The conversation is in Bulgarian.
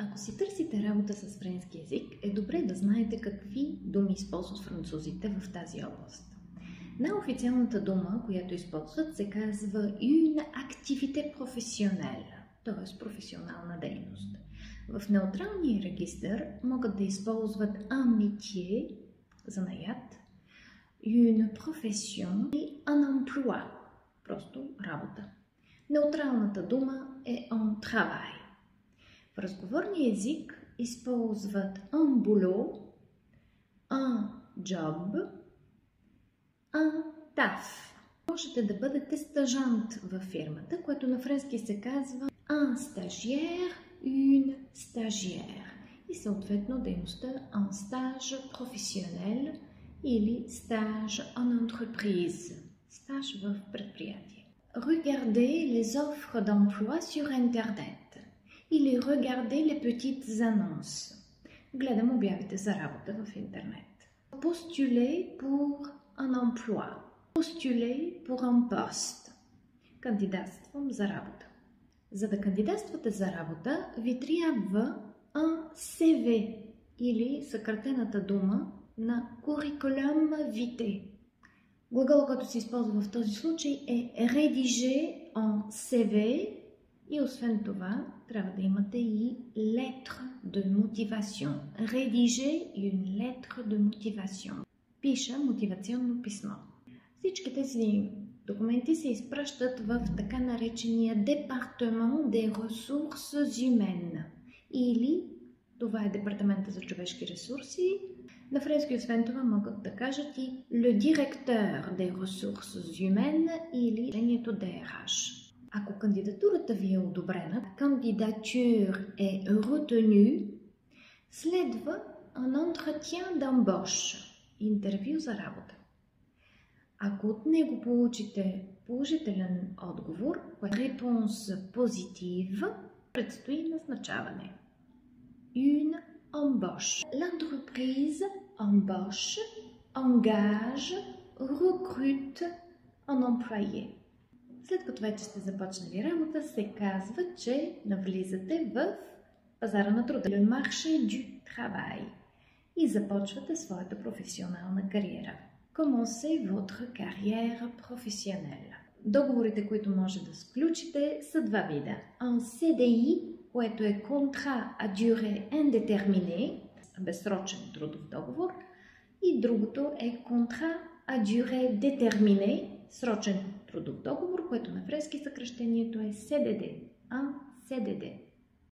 Ако си търсите работа с френски език, е добре да знаете какви думи използват французите в тази област. Най-официалната дума, която използват, се казва une activité professionnelle, т.е. професионална дейност. В неутралния регистър могат да използват un métier, занаят, une profession и un emploi, просто работа. Неутралната дума е un travail. В разговорния език използват un boulot, un job, un taf. Можете да бъдете стажант във фирмата, което на френски се казва un stagiaire, une stagiaire. И съответно дейността un stage professionnel или stage en entreprise, стаж в предприятие. Regardez les offres d'emploi sur Internet или regardez les petites annonces. Гледам обявите за работа в интернет. Postuler pour un emploi. Postuler pour un poste. Кандидатствам за работа. За да кандидатствате за работа, ви трябва un CV или съкратената дума на curriculum vitae. Глагол, който се използва в този случай е rédiger en CV и освен това трябва да имате и lettre de motivation. Rédiger une lettre de motivation. Пиша мотивационно писмо. Всички тези документи се изпращат в така наречения Département des ressources humaines или това е Департамента за човешки ресурси. На френски освен това могат да кажат и le directeur des ressources humaines или решението DRH. Ако кандидатурата ви е одобрена, candidature е retenu, следва un entretien d'embauche, интервю за работа. Ако от него получите положителен отговор, réponse positive, предстои назначаване. Une embauche. L'entreprise embauche, engage, recrute un employé. След като вече сте започнали работа, се казва, че навлизате в пазара на труда. Le marché du travail. И започвате своята професионална кариера. Commencez votre carrière professionnelle. Договорите, които може да сключите, са два вида. Un CDI, което е contrat à durée indéterminée, безсрочен трудов договор, и другото е contrat à durée déterminée, срочен трудов договор, което на френски съкръщението е CDD. Un CDD.